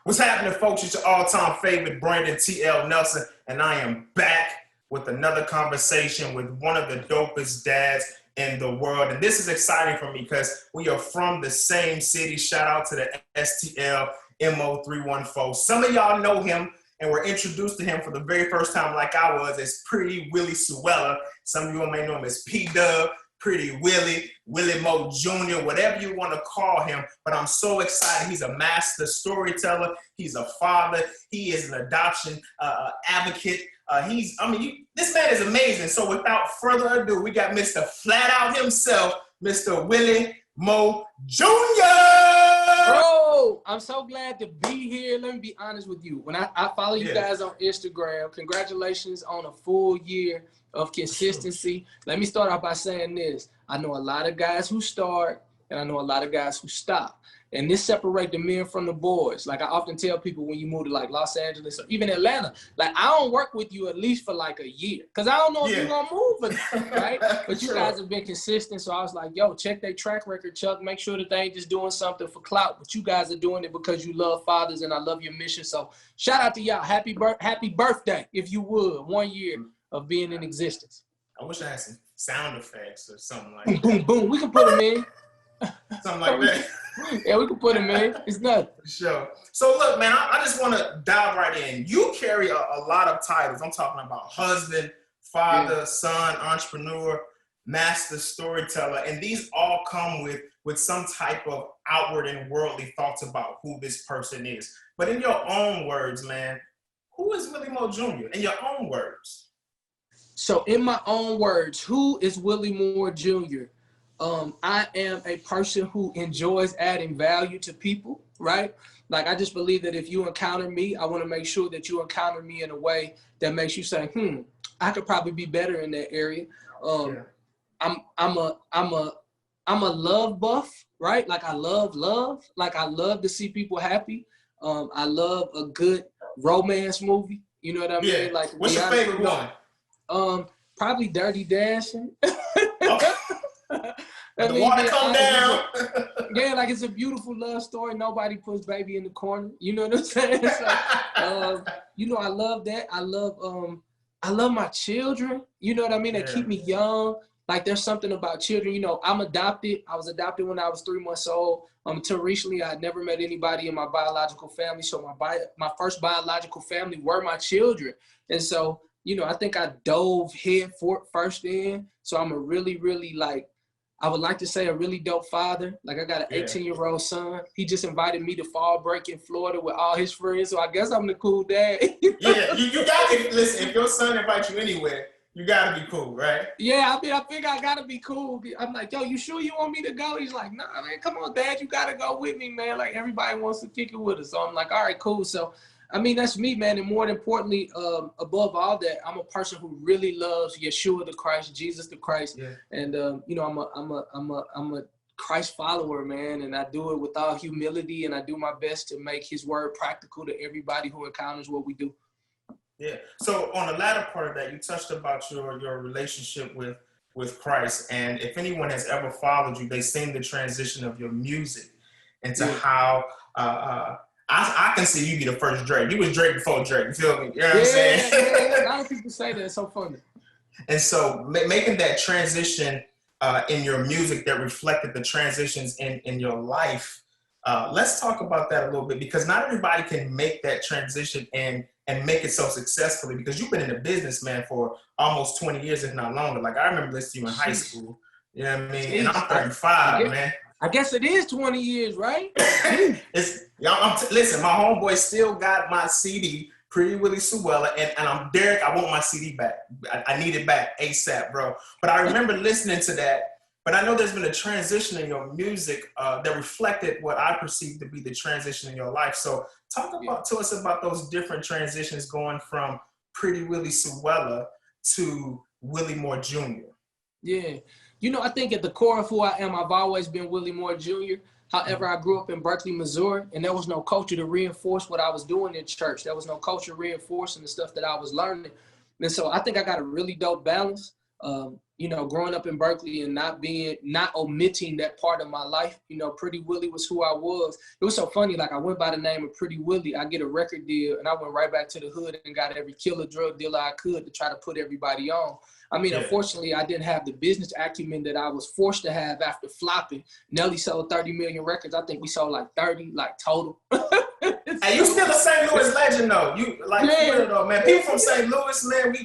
What's happening, folks? It's your all-time favorite, Brandon T.L. Nelson, and I am back with another conversation with one of the dopest dads in the world. And this is exciting for me because we are from the same city. Shout out to the STL MO314. Some of y'all know him and were introduced to him for the very first time, like I was, as Pretty Willie Suella. Some of you may know him as P-Dub, Pretty Willie, Willie Mo Jr., whatever you want to call him. But I'm so excited. He's a master storyteller. He's a father. He is an adoption advocate. This man is amazing. So without further ado, we got Mr. Flat Out himself, Mr. Willie Mo Jr. Bro, I'm so glad to be here. Let me be honest with you. When I follow you guys on Instagram, congratulations on a full year of consistency. Let me start off by saying this. I know a lot of guys who start, and I know a lot of guys who stop. And this separates the men from the boys. Like I often tell people when you move to like Los Angeles or even Atlanta, like I don't work with you at least for like a year. Cause I don't know if you're gonna move or not, right? But you guys have been consistent. So I was like, yo, check their track record, Chuck. Make sure that they ain't just doing something for clout, but you guys are doing it because you love fathers and I love your mission. So shout out to y'all. Happy birthday, if you would, 1 year of being in existence. I wish I had some sound effects or something like that. Boom, boom. We can put them in. Something like that. Yeah, we can put him in. It's nothing. Sure. So look, man, I just want to dive right in. You carry a lot of titles. I'm talking about husband, father, son, entrepreneur, master storyteller, and these all come with some type of outward and worldly thoughts about who this person is. But in your own words, man, who is Willie Mo Jr.? In your own words. So in my own words, who is Willie Moore Jr.? I am a person who enjoys adding value to people, right? Like I just believe that if you encounter me, I want to make sure that you encounter me in a way that makes you say, I could probably be better in that area. I'm a love buff, right? Like I love love. Like I love to see people happy. I love a good romance movie. You know what I mean? Like what's your favorite one? Probably Dirty Dancing. Okay. The water come down. Yeah, like it's a beautiful love story. Nobody puts baby in the corner. You know what I'm saying? So, I love that. I love my children. You know what I mean? They keep me young. Like there's something about children. You know, I'm adopted. I was adopted when I was 3 months old. Until recently, I had never met anybody in my biological family. So my first biological family were my children. And so, I think I dove head first in. So I'm a really, really I would like to say a really dope father. Like I got an 18-year-old son. He just invited me to fall break in Florida with all his friends. So I guess I'm the cool dad. You got to listen. If your son invites you anywhere, you got to be cool, right? Yeah, I think I got to be cool. I'm like, yo, you sure you want me to go? He's like, nah, man, come on, Dad. You got to go with me, man. Like everybody wants to kick it with us. So I'm like, all right, cool. So that's me, man. And more importantly, above all that, I'm a person who really loves Yeshua the Christ, Jesus the Christ. Yeah. And, I'm a Christ follower, man. And I do it with all humility and I do my best to make his word practical to everybody who encounters what we do. Yeah. So on the latter part of that, you touched about your relationship with Christ. And if anyone has ever followed you, they've seen the transition of your music into how, I can see you be the first Drake. You was Drake before Drake. You feel me? You know what I'm saying? Yeah. A lot of people say that. It's so funny. And so making that transition in your music that reflected the transitions in your life, let's talk about that a little bit because not everybody can make that transition and make it so successfully because you've been in the business, man, for almost 20 years, if not longer. Like I remember listening to you in high school. You know what I mean? And I'm 35, man. I guess it is 20 years, right? Listen, my homeboy still got my CD, Pretty Willie Suella, and I'm Derek. I want my CD back. I need it back ASAP, bro. But I remember listening to that. But I know there's been a transition in your music that reflected what I perceived to be the transition in your life. So talk to us about those different transitions going from Pretty Willie Suella to Willie Moore Jr. Yeah. I think at the core of who I am, I've always been Willie Moore Jr. However, I grew up in Berkeley, Missouri, and there was no culture to reinforce what I was doing in church. There was no culture reinforcing the stuff that I was learning. And so I think I got a really dope balance. You know, growing up in Berkeley and not omitting that part of my life, you know, Pretty Willie was who I was. It was so funny. Like, I went by the name of Pretty Willie. I get a record deal and I went right back to the hood and got every killer drug dealer I could to try to put everybody on. I mean, unfortunately, I didn't have the business acumen that I was forced to have after flopping. Nelly sold 30 million records. I think we sold like 30, like total. And you still a St. Louis legend though. You like, for real though, man. People from St. Louis, man,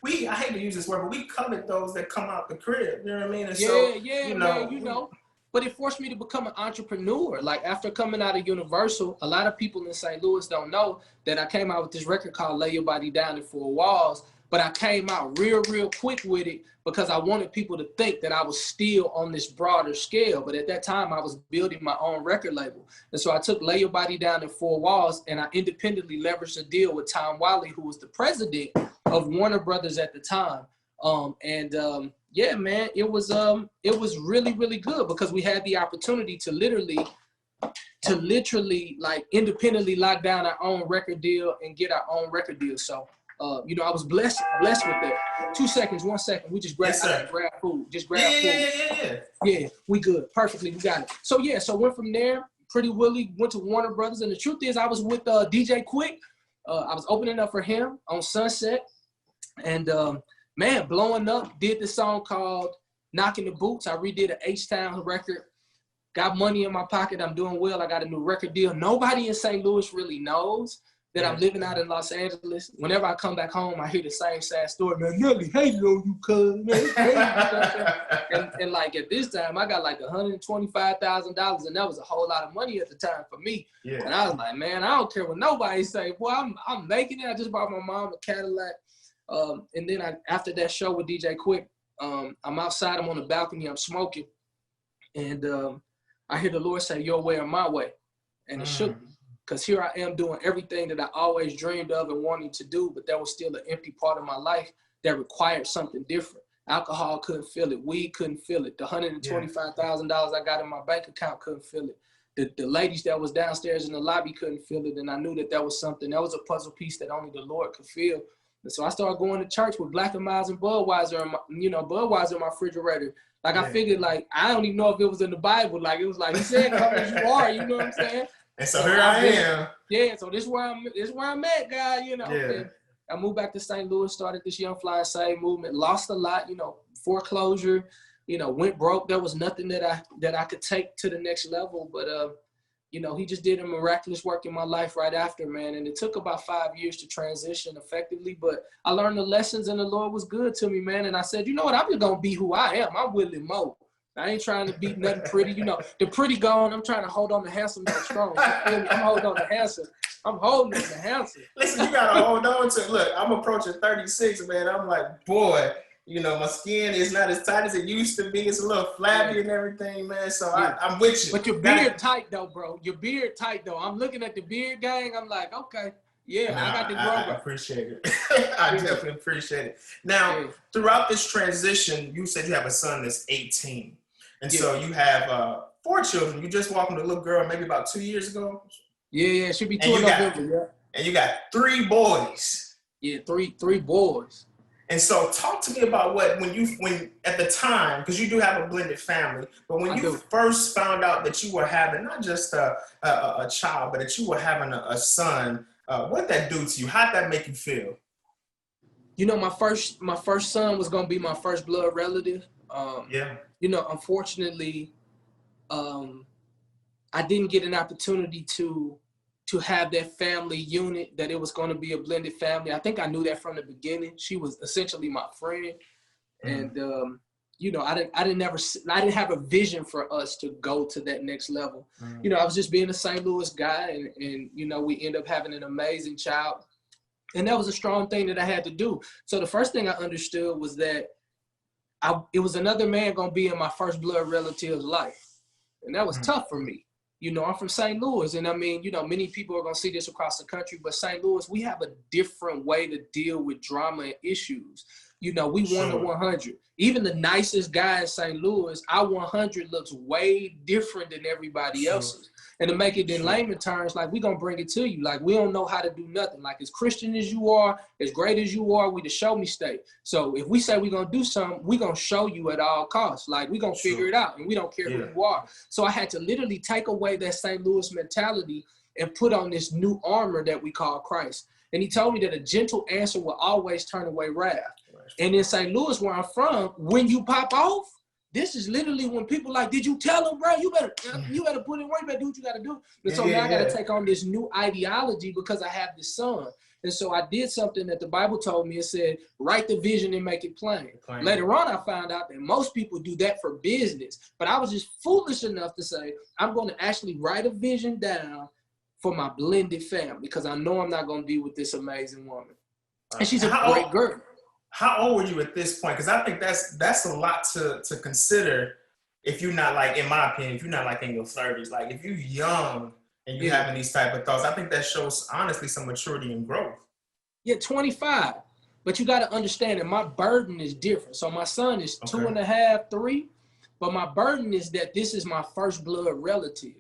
we I hate to use this word, but we covet those that come out the crib. You know what I mean? And man, you know. But it forced me to become an entrepreneur. Like, after coming out of Universal, a lot of people in St. Louis don't know that I came out with this record called Lay Your Body Down in Four Walls. But I came out real quick with it because I wanted people to think that I was still on this broader scale. But at that time, I was building my own record label. And so I took Lay Your Body Down in Four Walls, and I independently leveraged a deal with Tom Wiley, who was the president of Warner Brothers at the time. Yeah, man, it was really good because we had the opportunity to literally like independently lock down our own record deal and get our own record deal. So, you know, I was blessed with that. 2 seconds, 1 second. We just grab food. Just grab food. Yeah, we good. Perfectly, we got it. So yeah, so went from there. Pretty Willie went to Warner Brothers, and the truth is, I was with DJ Quick. I was opening up for him on Sunset, and man, blowing up. Did the song called "Knocking the Boots." I redid an H-Town record. Got money in my pocket. I'm doing well. I got a new record deal. Nobody in St. Louis really knows that I'm living out in Los Angeles. Whenever I come back home, I hear the same sad story. Man, Nelly hated on you, cuz. And like, at this time, I got like $125,000, and that was a whole lot of money at the time for me. Yeah. And I was like, man, I don't care what nobody say. Boy, I'm making it. I just bought my mom a Cadillac. And then after that show with DJ Quick, I'm outside. I'm on the balcony. I'm smoking. And I hear the Lord say, your way or my way. And it shook me. Because here I am doing everything that I always dreamed of and wanting to do, but there was still an empty part of my life that required something different. Alcohol couldn't fill it. Weed couldn't fill it. The $125,000 I got in my bank account couldn't fill it. The ladies that was downstairs in the lobby couldn't fill it. And I knew that was something. That was a puzzle piece that only the Lord could fill. And so I started going to church with Black & Miles and Budweiser, Budweiser in my refrigerator. Like, I figured, like, I don't even know if it was in the Bible. Like, it was like, he said, come as you are, you know what I'm saying? And so here I am. Yeah, so this is where I'm at, guy, you know. Yeah. And I moved back to St. Louis, started this Young Fly and Save movement, lost a lot, you know, foreclosure, you know, went broke. There was nothing that I could take to the next level. But you know, he just did a miraculous work in my life right after, man. And it took about 5 years to transition effectively, but I learned the lessons and the Lord was good to me, man. And I said, you know what, I'm just gonna be who I am. I'm Willie Mo. I ain't trying to be nothing pretty, you know. The pretty gone. I'm trying to hold on to handsome and strong. I'm holding on to handsome. I'm holding on to handsome. Listen, you gotta hold on to. Look, I'm approaching 36, man. I'm like, boy, you know, my skin is not as tight as it used to be. It's a little flabby and everything, man. So I'm with you. But your beard tight though, bro. Your beard tight though. I'm looking at the beard gang. I'm like, okay. Yeah, I got the grow. I appreciate it. I definitely appreciate it. Now, throughout this transition, you said you have a son that's 18. And so you have 4 children. You just welcomed a little girl maybe about 2 years ago. Yeah, it should be 2 in November. And you got 3 boys. Yeah, three boys. And so talk to me about when at the time, because you do have a blended family, but when you first found out that you were having not just a child, but that you were having a son, what did that do to you? How did that make you feel? You know, my first son was gonna be my first blood relative. You know, unfortunately, I didn't get an opportunity to have that family unit, that it was going to be a blended family. I think I knew that from the beginning. She was essentially my friend. And, you know, I didn't have a vision for us to go to that next level. You know, I was just being a St. Louis guy and, you know, we ended up having an amazing child. And that was a strong thing that I had to do. So the first thing I understood was that it was another man going to be in my first blood relative's life. And that was tough for me. You know, I'm from St. Louis. And I mean, you know, many people are going to see this across the country, but St. Louis, we have a different way to deal with drama and issues. You know, we 1 to 100. Even the nicest guy in St. Louis, our 100 looks way different than everybody else's. And to make it in layman terms, like, we gonna bring it to you. Like, we don't know how to do nothing. Like, as Christian as you are, as great as you are, we the show me state. So if we say we gonna do something, we gonna show you at all costs. Like, we gonna figure it out, and we don't care who you are. So I had to literally take away that St. Louis mentality and put on this new armor that we call Christ. And he told me that a gentle answer will always turn away wrath. And in St. Louis, where I'm from, when you pop off, this is literally when people like, did you tell him, bro? You better put in work, you better do what you got to do. And so now I got to take on this new ideology because I have this son. And so I did something that the Bible told me. It said, write the vision and make it plain. Later on, I found out that most people do that for business. But I was just foolish enough to say, I'm going to actually write a vision down for my blended family, because I know I'm not going to be with this amazing woman. And she's a great girl. How old were you at this point? Because I think that's a lot to consider if you're not, like, in my opinion, if you're not like in your 30s. Like, if you're young and you're having these type of thoughts, I think that shows, honestly, some maturity and growth. Yeah, 25. But you got to understand that my burden is different. So my son is 2.5, 3. But my burden is that this is my first blood relative.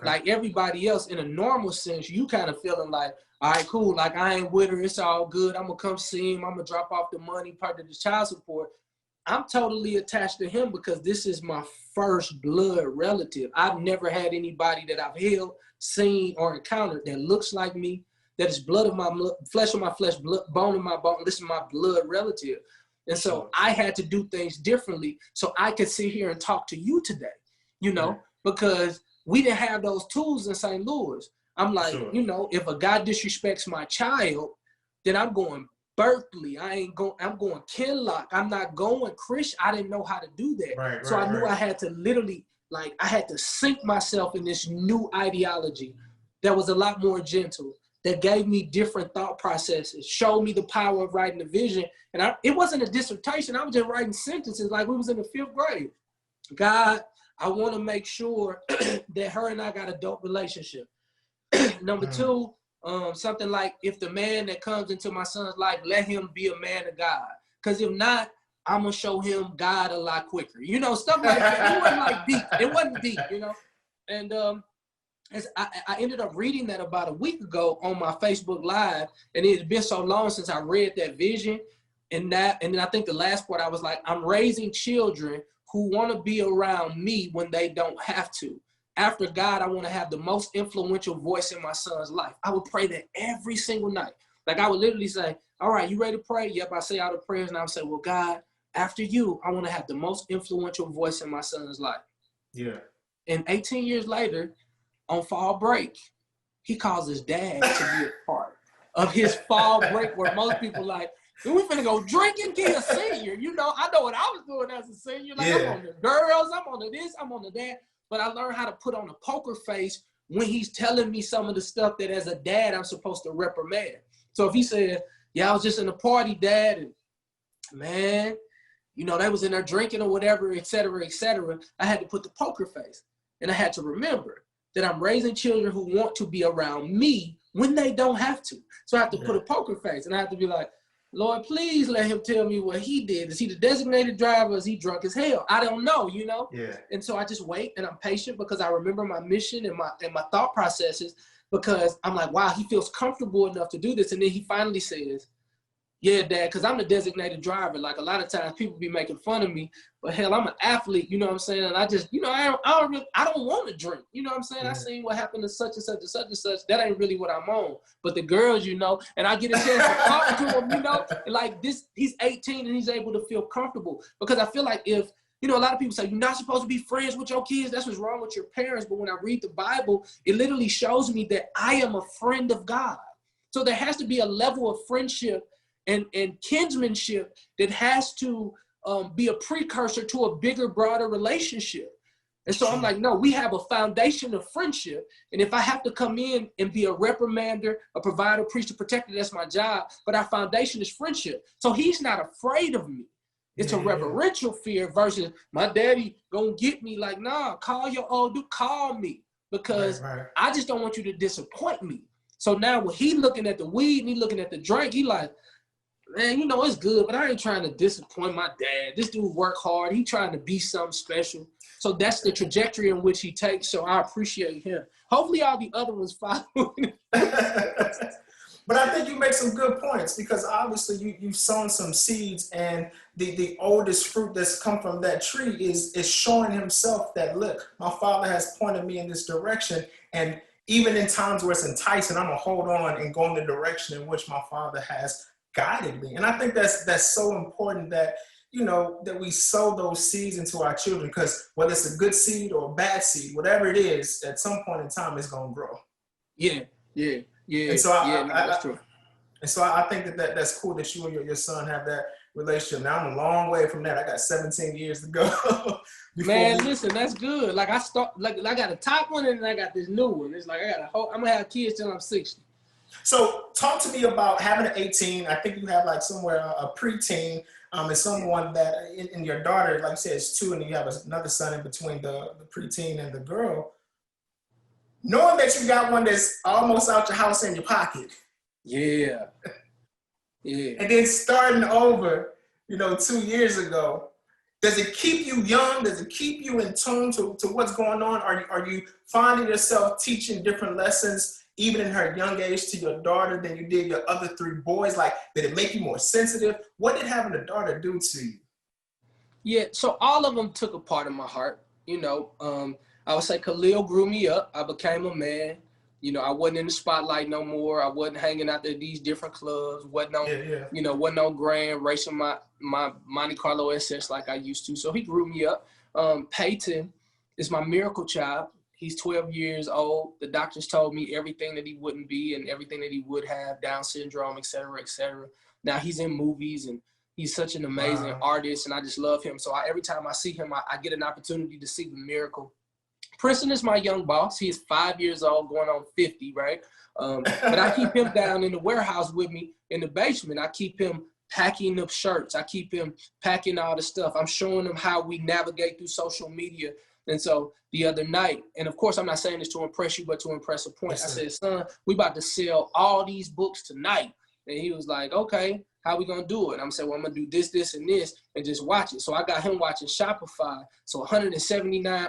Like everybody else, in a normal sense, you kind of feeling like, all right, cool, like, I ain't with her, it's all good, I'm gonna come see him, I'm gonna drop off the money, part of the child support. I'm totally attached to him because this is my first blood relative. I've never had anybody that I've held, seen, or encountered that looks like me, that is blood of my blood, flesh of my flesh, blood, bone of my bone. This is my blood relative. And so I had to do things differently so I could sit here and talk to you today, you know, because we didn't have those tools in St. Louis. I'm like, you know, if a guy disrespects my child, then I'm going Berkeley. I'm going Kinlock. I'm not going Christian. I didn't know how to do that. So I knew I had to literally, like, I had to sink myself in this new ideology that was a lot more gentle, that gave me different thought processes, showed me the power of writing a vision. And it wasn't a dissertation. I was just writing sentences like we was in the 5th grade. God, I want to make sure that her and I got a dope relationship. Number 2, something like, if the man that comes into my son's life, let him be a man of God. Because if not, I'm going to show him God a lot quicker. You know, stuff like that. It wasn't like deep. It wasn't deep, you know. And I ended up reading that about a week ago on my Facebook Live. And it had been so long since I read that vision. And then I think the last part, I was like, I'm raising children who want to be around me when they don't have to. After God, I want to have the most influential voice in my son's life. I would pray that every single night. Like, I would literally say, all right, you ready to pray? Yep, I say all the prayers, and I would say, well, God, after you, I want to have the most influential voice in my son's life. Yeah. And 18 years later, on fall break, he calls his dad to be a part of his fall break, where most people like, we finna go drinking, be a senior. You know, I know what I was doing as a senior. Like, I'm on the girls, I'm on the this, I'm on the that. But I learned how to put on a poker face when he's telling me some of the stuff that as a dad I'm supposed to reprimand. So if he said, yeah, I was just in a party, Dad, and man, you know, they was in there drinking or whatever, et cetera, I had to put the poker face. And I had to remember that I'm raising children who want to be around me when they don't have to. So I have to put a poker face, and I have to be like, Lord, please let him tell me what he did. Is he the designated driver? Is he drunk as hell? I don't know, you know? Yeah. And so I just wait, and I'm patient because I remember my mission and my thought processes, because I'm like, wow, he feels comfortable enough to do this. And then he finally says, yeah, Dad, because I'm the designated driver. Like, a lot of times people be making fun of me, but hell, I'm an athlete, you know what I'm saying? And I just, you know, I don't want to drink, you know what I'm saying? Yeah. I seen what happened to such and such and such and such. That ain't really what I'm on. But the girls, you know, and I get a chance to talk to them, you know, like this, he's 18 and he's able to feel comfortable. Because I feel like if, you know, a lot of people say, you're not supposed to be friends with your kids. That's what's wrong with your parents. But when I read the Bible, it literally shows me that I am a friend of God. So there has to be a level of friendship and kinsmanship that has to be a precursor to a bigger, broader relationship. And so I'm like, no, we have a foundation of friendship. And if I have to come in and be a reprimander, a provider, preacher, protector, that's my job. But our foundation is friendship. So he's not afraid of me. It's a reverential fear versus my daddy gonna get me. Like, nah, call your old dude, call me. Because I just don't want you to disappoint me. So now when he looking at the weed and he looking at the drink, he like, man, you know, it's good, but I ain't trying to disappoint my dad. This dude work hard. He trying to be something special. So that's the trajectory in which he takes. So I appreciate him. Hopefully all the other ones follow. But I think you make some good points, because obviously you've sown some seeds, and the oldest fruit that's come from that tree is showing himself that, look, my father has pointed me in this direction. And even in times where it's enticing, I'm going to hold on and go in the direction in which my father has guided me. And I think that's so important, that, you know, that we sow those seeds into our children, because whether it's a good seed or a bad seed, whatever it is, at some point in time, it's going to grow. Yeah. And so that's true. And so I think that's cool that you and your son have that relationship. Now I'm a long way from that. I got 17 years to go. Man, listen, that's good. Like I got a top one, and then I got this new one. It's like I'm gonna have kids till I'm 60. So talk to me about having an 18. I think you have like somewhere a preteen, and someone that in your daughter, like you said, is 2, and you have another son in between the preteen and the girl. Knowing that you got one that's almost out your house in your pocket. Yeah. And then starting over, 2 years ago, does it keep you young? Does it keep you in tune to what's going on? Are you finding yourself teaching different lessons, even in her young age, to your daughter than you did your other 3 boys? Like, did it make you more sensitive? What did having a daughter do to you? Yeah, so all of them took a part of my heart. I would say Khalil grew me up. I became a man. I wasn't in the spotlight no more. I wasn't hanging out at these different clubs. Wasn't no grand racing my Monte Carlo SS like I used to. So he grew me up. Peyton is my miracle child. He's 12 years old. The doctors told me everything that he wouldn't be and everything that he would have, Down syndrome, et cetera, et cetera. Now he's in movies, and he's such an amazing artist, and I just love him. So every time I see him, I get an opportunity to see the miracle. Princeton is my young boss. He is 5 years old, going on 50, right? But I keep him down in the warehouse with me in the basement. I keep him packing up shirts. I keep him packing all the stuff. I'm showing him how we navigate through social media. And so the other night, and of course I'm not saying this to impress you, but to impress a point. Yes, I said, son, we about to sell all these books tonight. And he was like, okay, how we gonna do it? And I'm saying, well, I'm gonna do this, this, and this, and just watch it. So I got him watching Shopify. So 179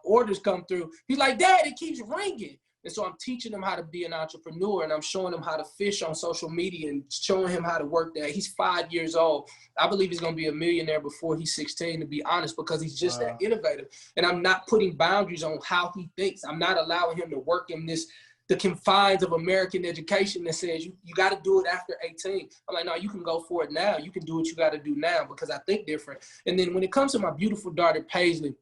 orders come through. He's like, Dad, it keeps ringing. And so I'm teaching him how to be an entrepreneur, and I'm showing him how to fish on social media and showing him how to work that. He's 5 years old. I believe he's gonna be a millionaire before he's 16, to be honest, because he's just that innovative. And I'm not putting boundaries on how he thinks. I'm not allowing him to work in the confines of American education that says you got to do it after 18. I'm like, no, you can go for it now. You can do what you got to do now, because I think different. And then when it comes to my beautiful daughter, Paisley,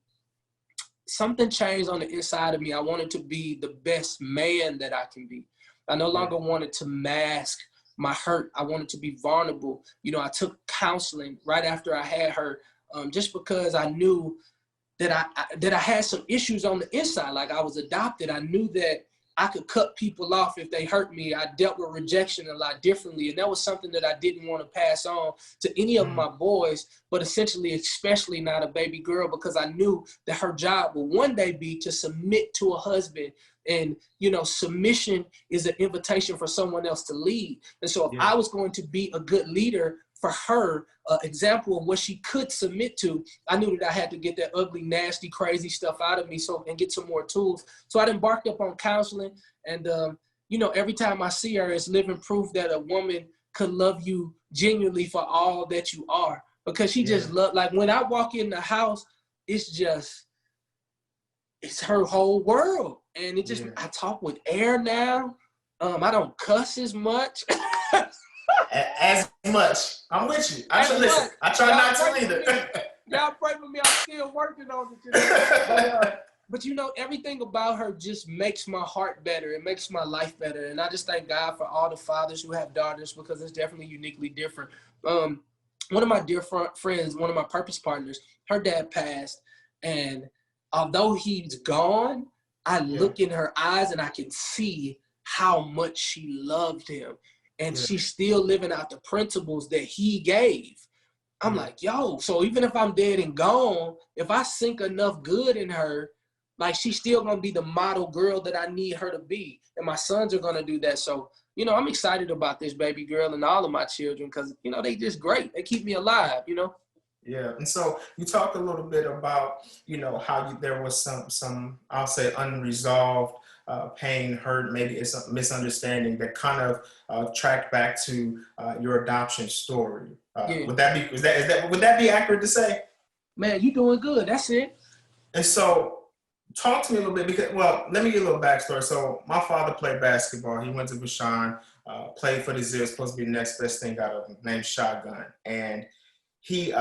something changed on the inside of me. I wanted to be the best man that I can be. I no longer wanted to mask my hurt. I wanted to be vulnerable. I took counseling right after I had her, just because I knew that I had some issues on the inside. Like, I was adopted. I knew that I could cut people off if they hurt me. I dealt with rejection a lot differently. And that was something that I didn't want to pass on to any of my boys, but essentially, especially not a baby girl, because I knew that her job will one day be to submit to a husband. And, submission is an invitation for someone else to lead. And so if I was going to be a good leader for her, example of what she could submit to, I knew that I had to get that ugly, nasty, crazy stuff out of me and get some more tools. So I embarked up on counseling, and every time I see her, it's living proof that a woman could love you genuinely for all that you are, because she just like when I walk in the house, it's her whole world. And it just, I talk with air now. I don't cuss as much. As much. I'm with you. I try not to either. Y'all pray for me. I'm still working on it today. But everything about her just makes my heart better. It makes my life better. And I just thank God for all the fathers who have daughters, because it's definitely uniquely different. One of my dear friends, one of my purpose partners, her dad passed. And although he's gone, I look in her eyes and I can see how much she loved him. And she's still living out the principles that he gave. I'm like, yo, so even if I'm dead and gone, if I sink enough good in her, like, she's still going to be the model girl that I need her to be. And my sons are going to do that. So you know, I'm excited about this baby girl and all of my children because, you know, they just great. They keep me alive, you know? Yeah. And so you talked a little bit about, you know, how there was some, I'll say, unresolved pain, hurt, maybe it's a misunderstanding that kind of tracked back to your adoption story. Yeah. Would that be accurate to say? Man, you doing good. That's it. And so talk to me a little bit because, well, let me get a little backstory. So my father played basketball. He went to Vashon, played for the Zips, supposed to be the next best thing out of him, named Shotgun. And he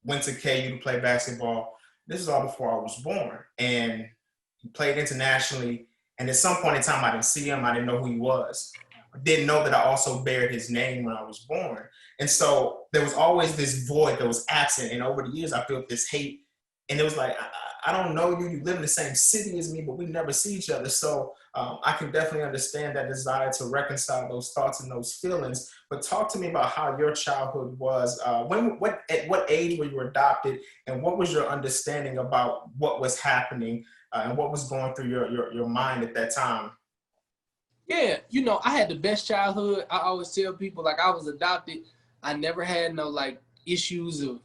went to KU to play basketball. This is all before I was born. And he played internationally. And at some point in time, I didn't see him. I didn't know who he was. I didn't know that I also bared his name when I was born. And so there was always this void that was absent. And over the years, I built this hate. And it was like, I don't know you. You live in the same city as me, but we never see each other. So I can definitely understand that desire to reconcile those thoughts and those feelings. But talk to me about how your childhood was. At what age were you adopted, and what was your understanding about what was happening and what was going through your mind at that time? Yeah, you know, I had the best childhood. I always tell people, like, I was adopted. I never had no, like, issues of,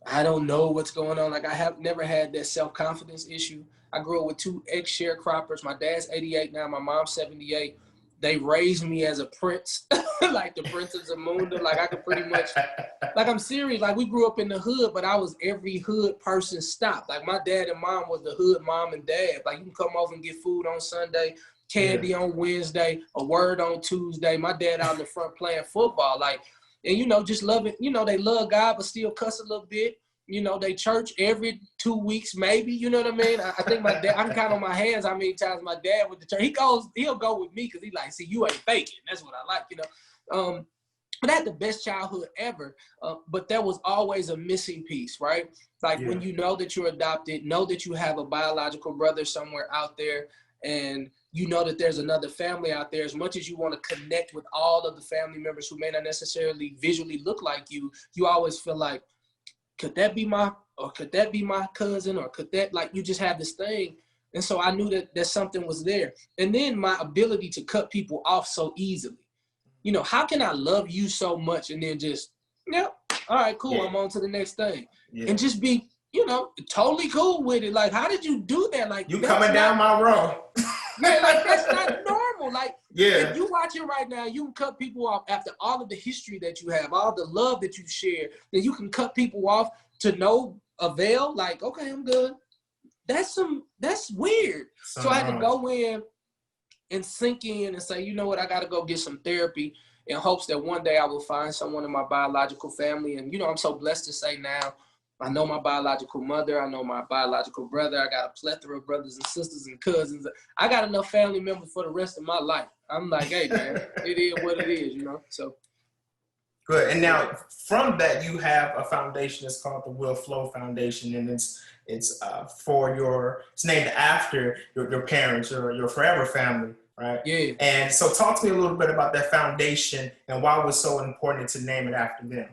I don't know what's going on. Like, I have never had that self-confidence issue. I grew up with two ex-sharecroppers. My dad's 88 now. My mom's 78. They raised me as a prince, like the Prince of Zamunda. Like, I could pretty much, like, I'm serious. Like, we grew up in the hood, but I was every hood person stopped. Like, my dad and mom was the hood mom and dad. Like, you can come over and get food on Sunday, candy on Wednesday, a word on Tuesday. My dad out in the front playing football. Like, and, you know, just love it. You know, they love God, but still cuss a little bit. You know, they church every 2 weeks, maybe. You know what I mean? I think my dad, I can count on my hands how many times my dad went to church. He'll go with me because he's like, see, you ain't faking. That's what I like, you know. But I had the best childhood ever. But there was always a missing piece, right? Like when you know that you're adopted, know that you have a biological brother somewhere out there, and you know that there's another family out there. As much as you want to connect with all of the family members who may not necessarily visually look like you, you always feel like, could that be my cousin, or could that, like, you just have this thing. And so I knew that something was there. And then my ability to cut people off so easily. You know, how can I love you so much and then just, yep, all right, cool, I'm on to the next thing. And just be, you know, totally cool with it. Like, how did you do that? Like, you coming down my road. Man, like, that's not normal. Like, yeah. If you watch it right now, you can cut people off after all of the history that you have, all the love that you share, then you can cut people off to no avail. Like, okay, I'm good. That's weird. So I had to go in and sink in and say, you know what, I got to go get some therapy in hopes that one day I will find someone in my biological family. And, you know, I'm so blessed to say now, I know my biological mother. I know my biological brother. I got a plethora of brothers and sisters and cousins. I got enough family members for the rest of my life. I'm like, hey, man, it is what it is, you know? So. Good. And now from that, you have a foundation that's called the Will Flow Foundation, and it's named after your parents or your forever family, right? Yeah. And so talk to me a little bit about that foundation and why it was so important to name it after them.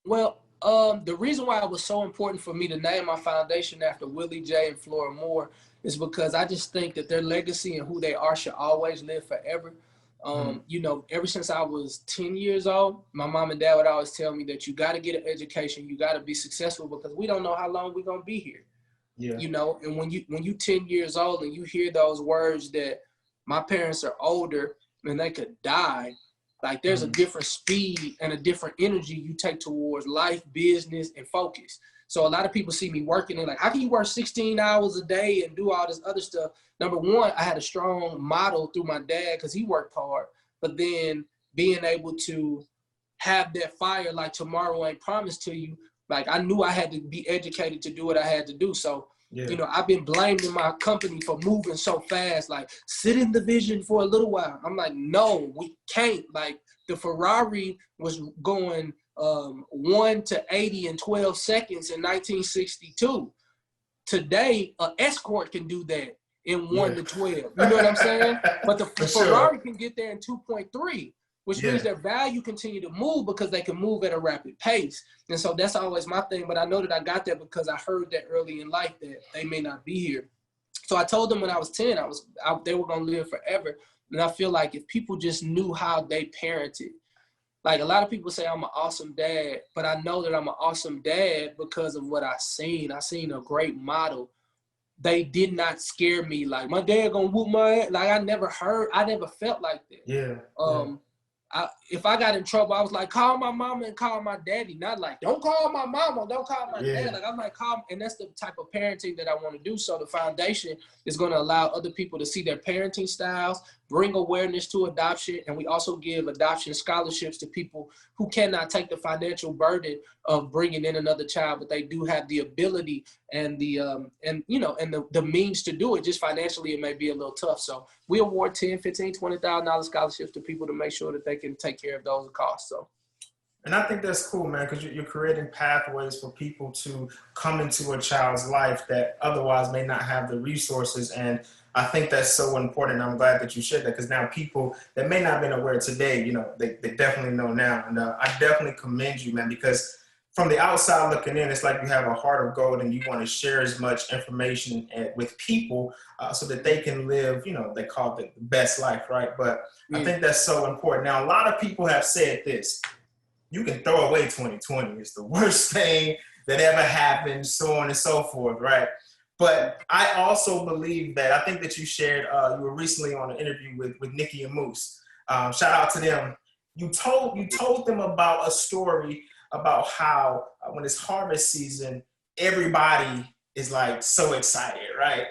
Well, the reason why it was so important for me to name my foundation after Willie J and Flora Moore is because I just think that their legacy and who they are should always live forever. You know, ever since I was 10 years old, my mom and dad would always tell me that you got to get an education, you got to be successful because we don't know how long we're going to be here. Yeah. You know, and when you 10 years old and you hear those words that my parents are older and they could die, like there's a different speed and a different energy you take towards life, business, and focus. So a lot of people see me working and like, how can you work 16 hours a day and do all this other stuff? Number one, I had a strong model through my dad because he worked hard, but then being able to have that fire like tomorrow ain't promised to you. Like I knew I had to be educated to do what I had to do. So, you know, I've been blamed in my company for moving so fast, like sit in the vision for a little while. I'm like, no, we can't. Like the Ferrari was going 1 to 80 in 12 seconds in 1962. Today, an Escort can do that in 1 to 12. You know what I'm saying? But the Ferrari can get there in 2.3, which means their value continue to move because they can move at a rapid pace. And so that's always my thing. But I know that I got that because I heard that early in life that they may not be here. So I told them when I was 10, they were going to live forever. And I feel like if people just knew how they parented, like a lot of people say I'm an awesome dad, but I know that I'm an awesome dad because of what I seen. I seen a great model. They did not scare me like my dad gonna whoop my ass. Like I never felt like that. Yeah. If I got in trouble, I was like, call my mama and call my daddy. Not like, don't call my mama, don't call my dad. Like I'm like, call, and that's the type of parenting that I want to do. So the foundation is going to allow other people to see their parenting styles, bring awareness to adoption, and we also give adoption scholarships to people who cannot take the financial burden of bringing in another child, but they do have the ability and the the means to do it. Just financially, it may be a little tough. So we award $10,000, $15,000, $20,000 scholarships to people to make sure that they can take care of those costs. So. And I think that's cool, man, because you're creating pathways for people to come into a child's life that otherwise may not have the resources. And I think that's so important. I'm glad that you shared that, because now people that may not have been aware today, they definitely know now. And I definitely commend you, man, because from the outside looking in, it's like you have a heart of gold and you want to share as much information with people so that they can live, they call it the best life, right? But I think that's so important. Now, a lot of people have said this: you can throw away 2020. It's the worst thing that ever happened, so on and so forth, right? But I also believe that, I think that you shared, you were recently on an interview with Nikki and Moose. Shout out to them. You told them about a story about how when it's harvest season, everybody is like so excited, right?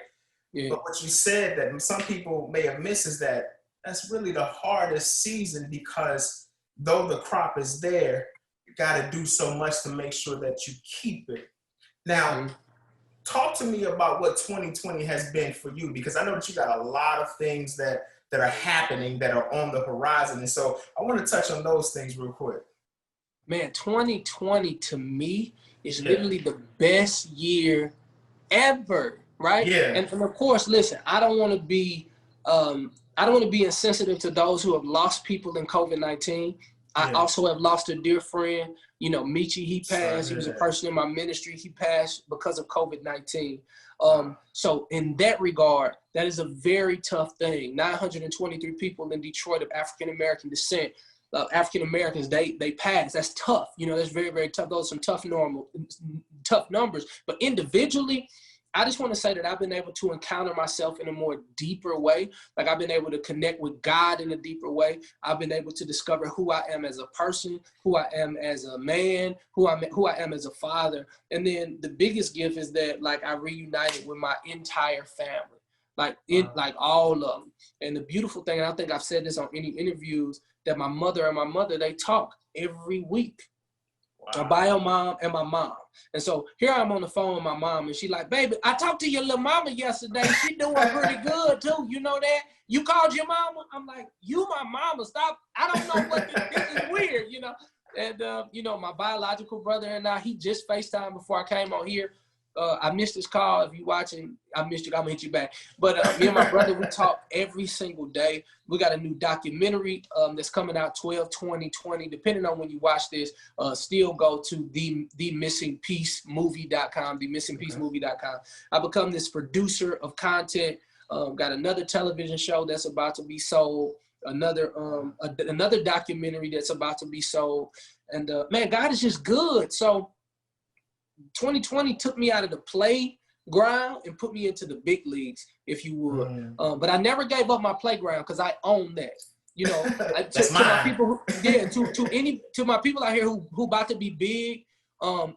Yeah. But what you said that some people may have missed is that that's really the hardest season, because though the crop is there, you got to do so much to make sure that you keep it. Now, talk to me about what 2020 has been for you, because I know that you got a lot of things that are happening that are on the horizon. And so I want to touch on those things real quick. Man, 2020 to me is literally the best year ever, right? Yeah. And of course, listen, I don't want to be insensitive to those who have lost people in COVID-19. I also have lost a dear friend. Michi, he passed. He was a person in my ministry. He passed because of COVID-19. So in that regard, that is a very tough thing. 923 people in Detroit of African-American descent. African-Americans, they pass. That's tough. That's very, very tough. Those are some tough numbers. But individually, I just want to say that I've been able to encounter myself in a more deeper way. Like I've been able to connect with God in a deeper way. I've been able to discover who I am as a person, who I am as a man, who I am as a father. And then the biggest gift is that like I reunited with my entire family, like all of them. And the beautiful thing, and I think I've said this on any interviews, that my mother, they talk every week. My bio mom and my mom. And so here I'm on the phone with my mom, and she like, baby, I talked to your little mama yesterday. She doing pretty good too. You know that? You called your mama? I'm like, you my mama, stop. I don't know what this is weird, And, my biological brother and I, he just FaceTimed before I came on here. I missed this call. If you're watching, I missed you. I'm going to hit you back. But me and my brother, we talk every single day. We got a new documentary that's coming out 12/20/20. Depending on when you watch this, still go to themissingpiecemovie.com, themissingpiecemovie.com. I become this producer of content. Got another television show that's about to be sold. Another documentary that's about to be sold. And man, God is just good. So 2020 took me out of the playground and put me into the big leagues, if you would. But I never gave up my playground because I own that. That's to mine. my people, to my people out here who about to be big.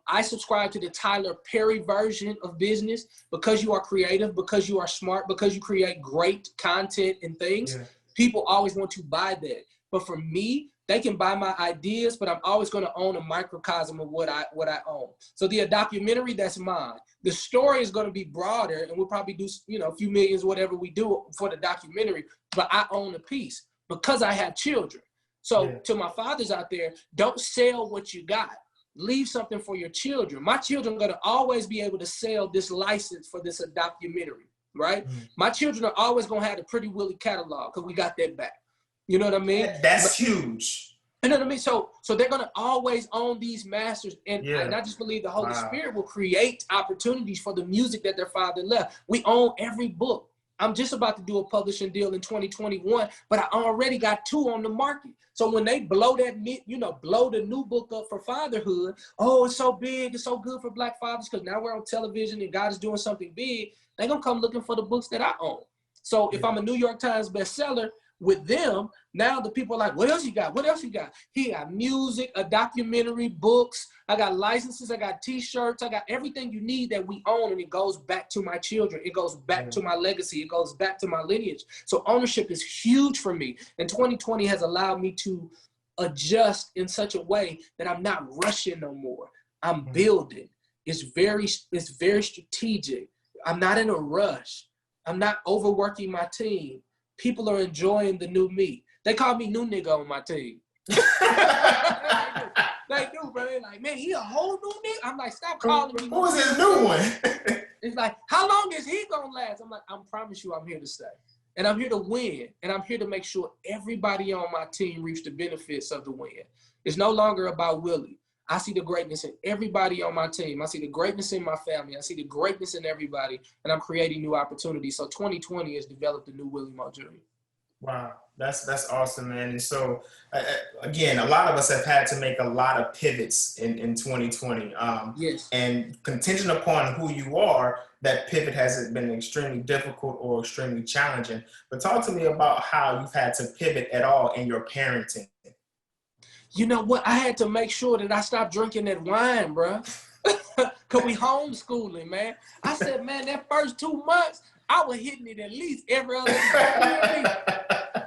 I subscribe to the Tyler Perry version of business. Because you are creative, because you are smart, because you create great content and things. People always want to buy that. But for me, they can buy my ideas, but I'm always going to own a microcosm of what I own. So the documentary, that's mine. The story is going to be broader, and we'll probably do a few millions, whatever we do for the documentary. But I own a piece because I have children. So to my fathers out there, don't sell what you got. Leave something for your children. My children are going to always be able to sell this license for this documentary, right? My children are always going to have the Pretty Willie catalog because we got that back. You know what I mean? That's huge. You know what I mean? So they're going to always own these masters. And I just believe the Holy Spirit will create opportunities for the music that their father left. We own every book. I'm just about to do a publishing deal in 2021, but I already got 2 on the market. So when they blow that, blow the new book up for fatherhood, oh, it's so big, it's so good for Black fathers because now we're on television and God is doing something big, they're going to come looking for the books that I own. So if I'm a New York Times bestseller with them, now the people are like, what else you got? What else you got? He got music, a documentary, books. I got licenses. I got T-shirts. I got everything you need that we own, and it goes back to my children. It goes back to my legacy. It goes back to my lineage. So ownership is huge for me. And 2020 has allowed me to adjust in such a way that I'm not rushing no more. I'm building. It's very strategic. I'm not in a rush. I'm not overworking my team. People are enjoying the new me. They call me new nigga on my team. They do, bro. They're like, man, he a whole new nigga. I'm like, stop calling me. Who's his new one? It's like, how long is he gonna last? I'm like, I promise you I'm here to stay. And I'm here to win. And I'm here to make sure everybody on my team reaps the benefits of the win. It's no longer about Willie. I see the greatness in everybody on my team. I see the greatness in my family. I see the greatness in everybody, and I'm creating new opportunities. So 2020 has developed a new Willie Mo Jr. Wow, that's awesome, man. And so, again, a lot of us have had to make a lot of pivots in 2020. Yes. And contingent upon who you are, that pivot has been extremely difficult or extremely challenging. But talk to me about how you've had to pivot at all in your parenting. You know what? I had to make sure that I stopped drinking that wine, bro. Because we homeschooling, man. I said, man, that first 2 months, I was hitting it at least every other week.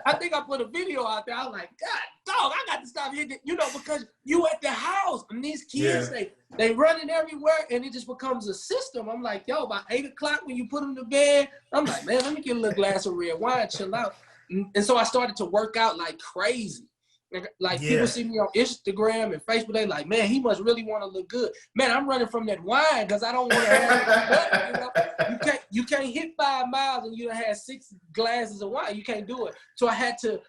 I think I put a video out there. I was like, God, dog, I got to stop hitting it. Because you at the house. And these kids, they running everywhere, and it just becomes a system. I'm like, yo, by 8 o'clock when you put them to bed, I'm like, man, let me get a little glass of red wine, chill out. And so I started to work out like crazy. Like people see me on Instagram and Facebook, they like, man, he must really want to look good. Man, I'm running from that wine because I don't want to have it. You can't hit 5 miles and you done had 6 glasses of wine. You can't do it. So I had to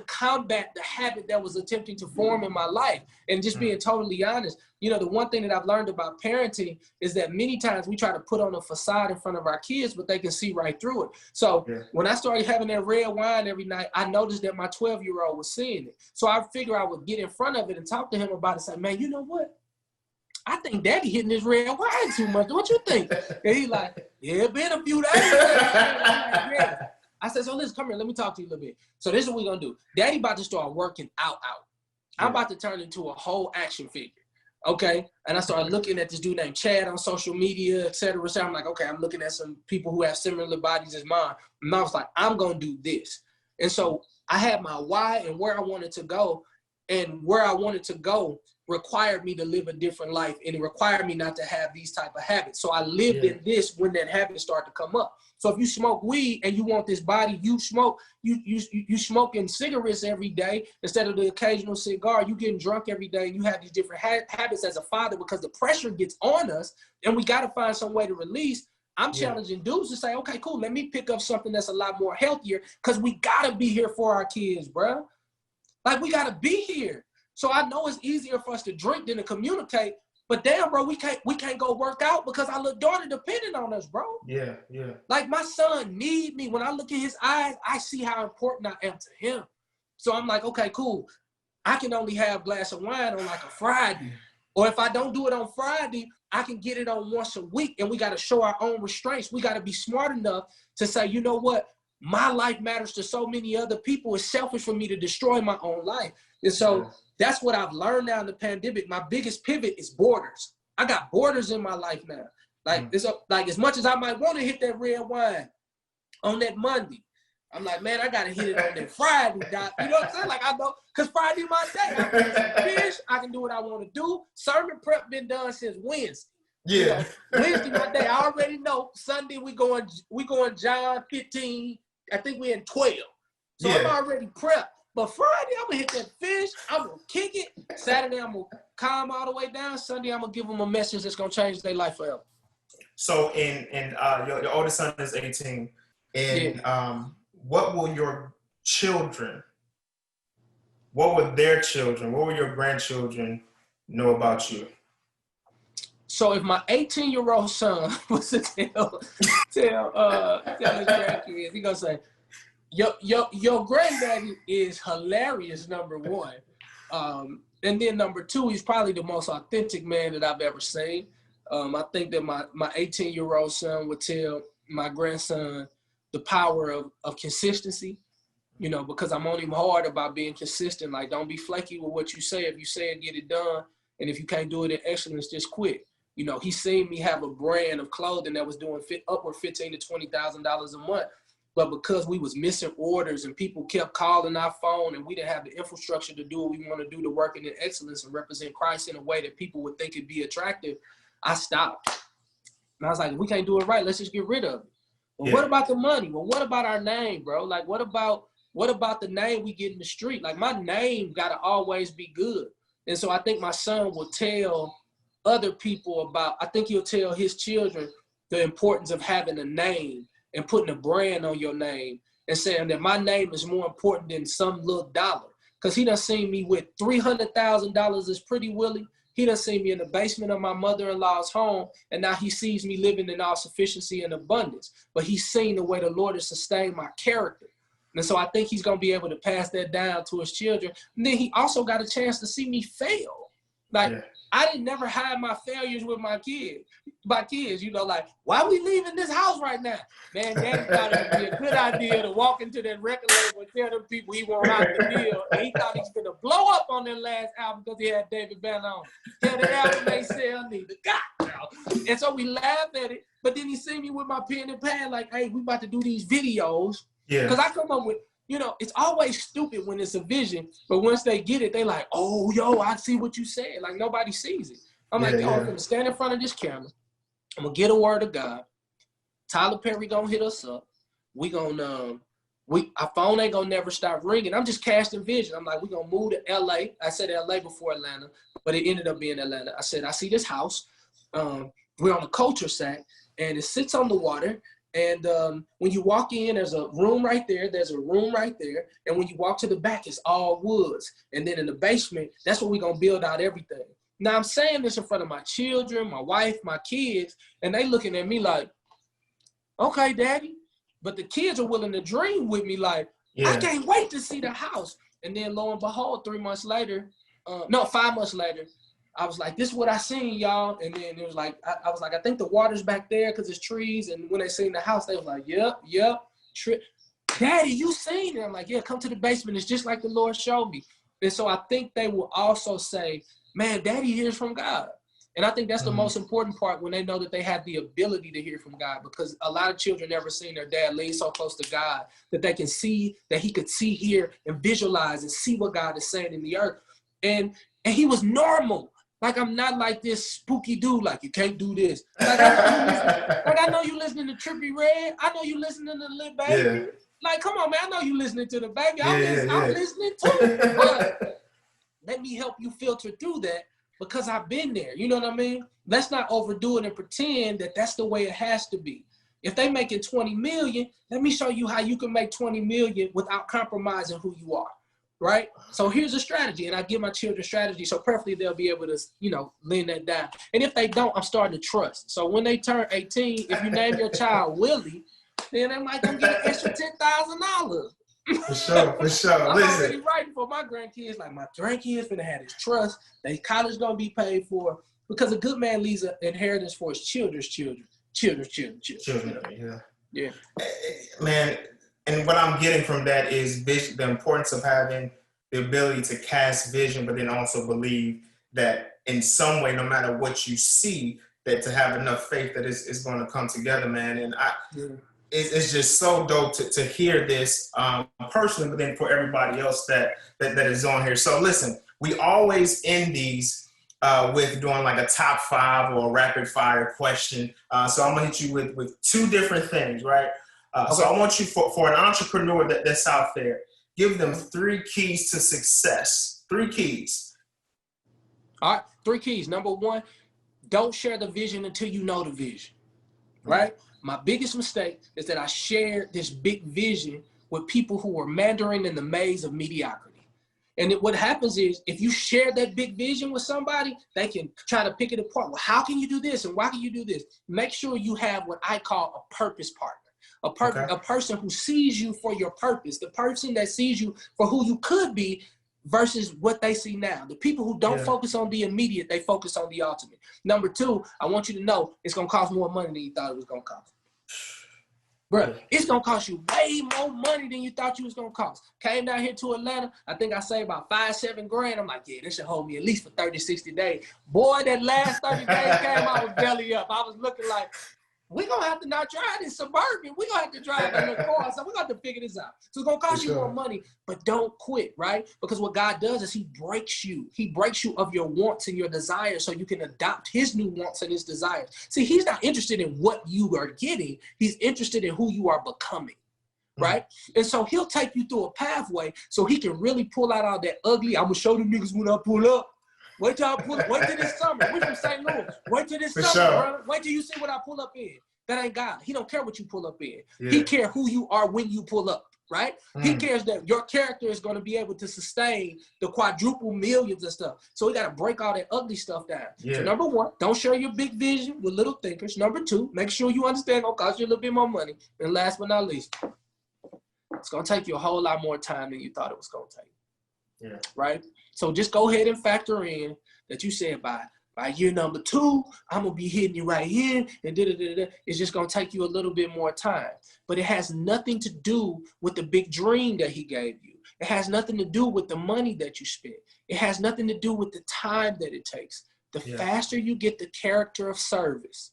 combat the habit that was attempting to form in my life. And just being totally honest, the one thing that I've learned about parenting is that many times we try to put on a facade in front of our kids, but they can see right through it. So when I started having that red wine every night, I noticed that my 12-year-old was seeing it. So I figured I would get in front of it and talk to him about it. Say, man, you know what? I think Daddy hitting this red wine too much. What you think? And he's like, yeah, been a few days. I'm like, yeah. I said, so listen, come here, let me talk to you a little bit. So this is what we're going to do. Daddy about to start working out. I'm about to turn into a whole action figure. Okay. And I started looking at this dude named Chad on social media, et cetera. So I'm like, okay, I'm looking at some people who have similar bodies as mine. And I was like, I'm going to do this. And so I had my why and where I wanted to go. And where I wanted to go required me to live a different life. And it required me not to have these type of habits. So I lived in this when that habit started to come up. So if you smoke weed and you want this body, you smoking cigarettes every day instead of the occasional cigar, you getting drunk every day, and you have these different habits as a father because the pressure gets on us and we got to find some way to release. I'm challenging dudes to say, okay, cool, let me pick up something that's a lot more healthier because we got to be here for our kids, bro. Like, we got to be here. So I know it's easier for us to drink than to communicate, but damn, bro, we can't go work out because our little daughter depending on us, bro. Yeah. Like, my son need me. When I look in his eyes, I see how important I am to him. So I'm like, okay, cool. I can only have a glass of wine on like a Friday. Or if I don't do it on Friday, I can get it on once a week, and we got to show our own restraints. We got to be smart enough to say, you know what? My life matters to so many other people. It's selfish for me to destroy my own life. And so that's what I've learned now in the pandemic. My biggest pivot is borders. I got borders in my life now. Like, like as much as I might want to hit that red wine on that Monday, I'm like, man, I got to hit it on that Friday, Doc. You know what I'm saying? Like, I know, because Friday my day. I can fish. I can do what I want to do. Sermon prep been done since Wednesday. Yeah. Wednesday my day. I already know. Sunday we going John 15. I think we're in 12. So I'm already prepped. But Friday, I'm going to hit that fish. I'm going to kick it. Saturday, I'm going to calm all the way down. Sunday, I'm going to give them a message that's going to change their life forever. So your oldest son is 18. And what will your children, what will their children, what will your grandchildren know about you? So if my 18-year-old son was to tell his grandkids, he gonna say, your granddaddy is hilarious, number one. And then number two, he's probably the most authentic man that I've ever seen. I think that my 18-year-old son would tell my grandson the power of consistency, you know, because I'm on him hard about being consistent. Like, don't be flaky with what you say. If you say it, get it done. And if you can't do it in excellence, just quit. You know, he seen me have a brand of clothing that was doing upward $15,000 to $20,000 a month. But because we was missing orders and people kept calling our phone and we didn't have the infrastructure to do what we want to do to work in excellence and represent Christ in a way that people would think it'd be attractive, I stopped. And I was like, we can't do it right. Let's just get rid of it. Well, what about the money? Well, what about our name, bro? Like, what about the name we get in the street? Like, my name got to always be good. And so I think my son will tell other people I think he'll tell his children the importance of having a name and putting a brand on your name and saying that my name is more important than some little dollar. Because he done seen me with $300,000 as Pretty Willie. He done seen me in the basement of my mother-in-law's home, and now he sees me living in all sufficiency and abundance. But he's seen the way the Lord has sustained my character. And so I think he's going to be able to pass that down to his children. And then he also got a chance to see me fail. Like, I didn't never hide my failures with my kids, you know, like, why are we leaving this house right now? Man, Daddy thought it would be a good idea to walk into that record label and tell them people he won't out the deal. And he thought he was going to blow up on that last album because he had David Banner on. Tell the album they sell neither. God, no. And so we laughed at it, but then he see me with my pen and pad like, hey, we about to do these videos. Yeah. Because I come up with, you know, it's always stupid when it's a vision, but once they get it, they like, oh, yo, I see what you said. Like, nobody sees it. I'm like, yo, I'm going to stand in front of this camera. I'm going to get a word of God. Tyler Perry going to hit us up. We going to, our phone ain't going to never stop ringing. I'm just casting vision. I'm like, we're going to move to L.A. I said L.A. before Atlanta, but it ended up being Atlanta. I said, I see this house. We're on a culture set, and it sits on the water. And when you walk in, there's a room right there. There's a room right there. And when you walk to the back, it's all woods. And then in the basement, that's where we're going to build out everything. Now, I'm saying this in front of my children, my wife, my kids, and they looking at me like, okay, Daddy. But the kids are willing to dream with me like, I can't wait to see the house. And then lo and behold, 5 months later, I was like, this is what I seen, y'all. And then it was like, I was like, I think the water's back there because it's trees. And when they seen the house, they was like, yep. Daddy, you seen it? I'm like, yeah, come to the basement. It's just like the Lord showed me. And so I think they will also say, man, Daddy hears from God. And I think that's the most important part when they know that they have the ability to hear from God, because a lot of children never seen their dad lean so close to God that they can see, that he could see, hear, and visualize and see what God is saying in the earth. And he was normal. Like, I'm not like this spooky dude, like, you can't do this. Like, I know you listening to Trippie Redd. I know you listening to Lil Baby. Yeah. Like, come on, man. I know you listening to the baby. I'm listening too. But let me help you filter through that because I've been there. You know what I mean? Let's not overdo it and pretend that that's the way it has to be. If they making 20 million, let me show you how you can make 20 million without compromising who you are. Right? So here's a strategy, and I give my children strategy, so perfectly they'll be able to, you know, lean that down. And if they don't, I'm starting to trust. So when they turn 18, if you name your child Willie, then they might come get an extra $10,000. For sure. I'm already writing for my grandkids. Like, my grandkids finna have this trust. They college gonna be paid for, because a good man leaves an inheritance for his children's children. Yeah. Man. And what I'm getting from that is the importance of having the ability to cast vision, but then also believe that in some way, no matter what you see, that to have enough faith that it's going to come together, man. And it's just so dope to hear this personally, but then for everybody else that is on here. So listen, we always end these with doing like a top 5 or a rapid fire question. So I'm gonna hit you with 2 different things, right? So I want you, for an entrepreneur that's out there, give them 3 keys to success. 3 keys. All right, 3 keys. Number 1, don't share the vision until you know the vision, right? My biggest mistake is that I shared this big vision with people who were meandering in the maze of mediocrity. And what happens is, if you share that big vision with somebody, they can try to pick it apart. Well, how can you do this? And why can you do this? Make sure you have what I call a purpose partner, a person who sees you for your purpose, the person that sees you for who you could be versus what they see now. The people who don't focus on the immediate, they focus on the ultimate. Number two, I want you to know it's going to cost more money than you thought it was going to cost. Bro, it's going to cost you way more money than you thought you was going to cost. Came down here to Atlanta. I think I saved about $5-7 grand. I'm like, yeah, this should hold me at least for 30-60 days. Boy, that last 30 days came out with belly up. I was looking like, we're going to have to not drive this Suburban. We're going to have to drive in the car. So we're going to have to figure this out. So it's going to cost you more money, but don't quit, right? Because what God does is he breaks you. He breaks you of your wants and your desires so you can adopt his new wants and his desires. See, he's not interested in what you are getting. He's interested in who you are becoming, right? And so he'll take you through a pathway so he can really pull out all that ugly. I'm going to show them niggas when I pull up. Wait till I pull up. Wait till this summer. We're from St. Louis. Wait till this summer, brother. Wait till you see what I pull up in. That ain't God. He don't care what you pull up in. He cares who you are when you pull up, right? He cares that your character is going to be able to sustain the quadruple millions and stuff. So we got to break all that ugly stuff down. So number one, don't share your big vision with little thinkers. Number two, make sure you understand it's going to cost you a little bit more money. And last but not least, it's going to take you a whole lot more time than you thought it was going to take. Right? So just go ahead and factor in that you said by year number 2, I'm going to be hitting you right here and da-da-da-da. It's just going to take you a little bit more time. But it has nothing to do with the big dream that he gave you. It has nothing to do with the money that you spent. It has nothing to do with the time that it takes. The faster you get the character of service,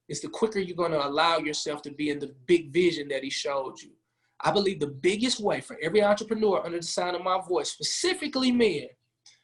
it's the quicker you're going to allow yourself to be in the big vision that he showed you. I believe the biggest way for every entrepreneur under the sound of my voice, specifically men,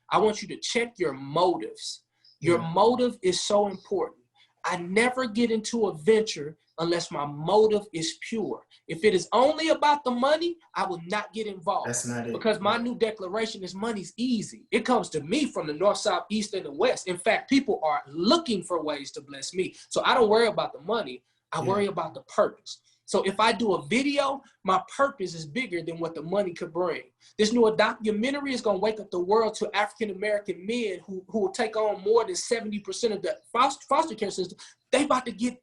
I want you to check your motives. Your motive is so important. I never get into a venture unless my motive is pure. If it is only about the money, I will not get involved. That's not it. Because my new declaration is money's easy. It comes to me from the north, south, east, and the west. In fact, people are looking for ways to bless me. So I don't worry about the money. I worry about the purpose. So if I do a video, my purpose is bigger than what the money could bring. This new documentary is going to wake up the world to African-American men who will take on more than 70% of the foster care system. They about to get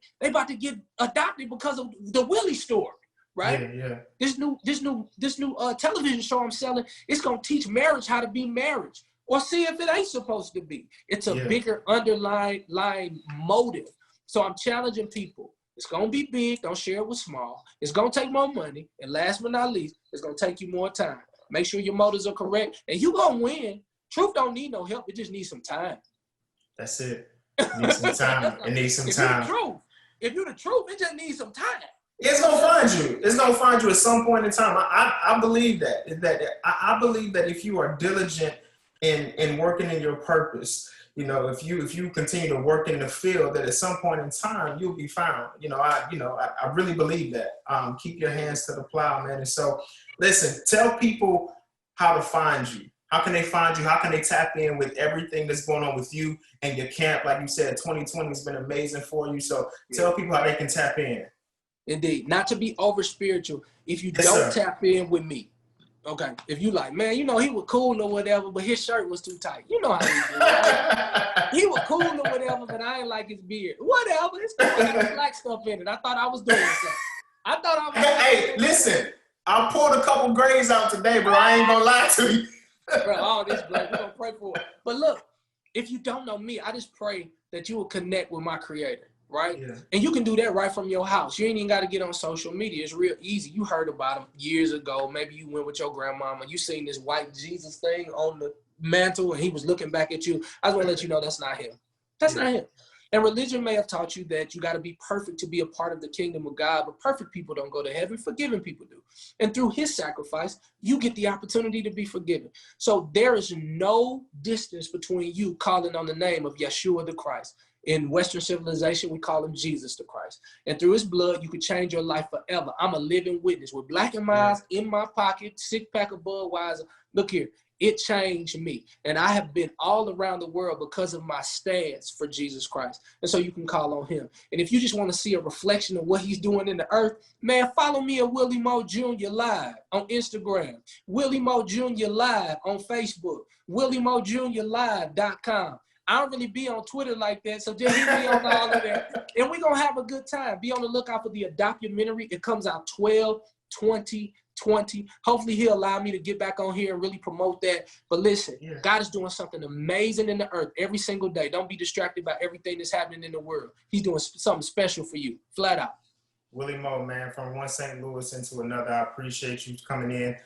adopted because of the Willie story, right? This new television show I'm selling, it's going to teach marriage how to be marriage or see if it ain't supposed to be. It's a bigger underlying motive. So I'm challenging people. It's going to be big. Don't share it with small. It's going to take more money. And last but not least, it's going to take you more time. Make sure your motives are correct. And you're going to win. Truth don't need no help. It just needs some time. That's it. It needs some time. It needs some time. If you're the truth, it just needs some time. It's going to find you. It's going to find you at some point in time. I believe that. I believe that if you are diligent in working in your purpose, you know, if you continue to work in the field, that at some point in time you'll be found. I really believe that. Keep your hands to the plow, man. And so, listen, tell people how to find you. How can they find you? How can they tap in with everything that's going on with you and your camp? Like you said, 2020 has been amazing for you. So tell people how they can tap in. Indeed, not to be over spiritual. If you don't tap in with me. Okay, if you like, man, he was cool or whatever, but his shirt was too tight. You know how he do. Right? He was cool or whatever, but I ain't like his beard. Whatever, it's cool. He was black stuff in it. I thought I was doing something. Hey, listen, I pulled a couple grades out today, bro. I ain't gonna lie to you. Bro, all this black, we're gonna pray for it. But look, if you don't know me, I just pray that you will connect with my creator. Right? Yeah. And you can do that right from your house. You ain't even got to get on social media. It's real easy. You heard about him years ago. Maybe you went with your grandmama. You seen this white Jesus thing on the mantle and he was looking back at you. I just want to let you know that's not him. That's not him. And religion may have taught you that you got to be perfect to be a part of the kingdom of God, but perfect people don't go to heaven. Forgiven people do. And through his sacrifice, you get the opportunity to be forgiven. So there is no distance between you calling on the name of Yeshua the Christ. In Western civilization, we call him Jesus the Christ. And through his blood, you could change your life forever. I'm a living witness with black and miles in my pocket, 6-pack of Budweiser. Look here. It changed me. And I have been all around the world because of my stance for Jesus Christ. And so you can call on him. And if you just want to see a reflection of what he's doing in the earth, man, follow me at Willie Mo Jr. Live on Instagram. Willie Mo Jr. Live on Facebook. WillieMoJrLive.com. I don't really be on Twitter like that, so just hit me on all of that. And we're going to have a good time. Be on the lookout for the documentary. It comes out 12/20/20. Hopefully he'll allow me to get back on here and really promote that. But listen, God is doing something amazing in the earth every single day. Don't be distracted by everything that's happening in the world. He's doing something special for you, flat out. Willie Mo, man, from one St. Louis into another, I appreciate you coming in,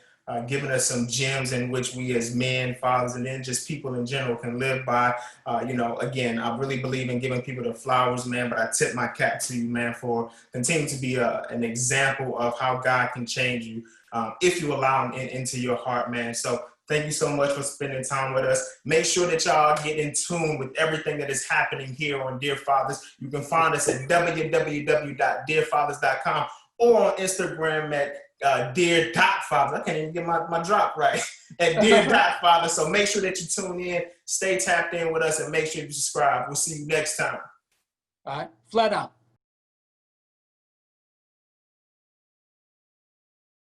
giving us some gems in which we as men, fathers, and then just people in general can live by. Again, I really believe in giving people the flowers, man, but I tip my cap to you, man, for continuing to be an example of how God can change you if you allow him into your heart, man. So thank you so much for spending time with us. Make sure that y'all get in tune with everything that is happening here on Dear Fathers. You can find us at www.dearfathers.com or on Instagram at dear.fathers. I can't even get my drop right. At dear.fathers. So make sure that you tune in, stay tapped in with us, and make sure you subscribe. We'll see you next time. All right. Flat out.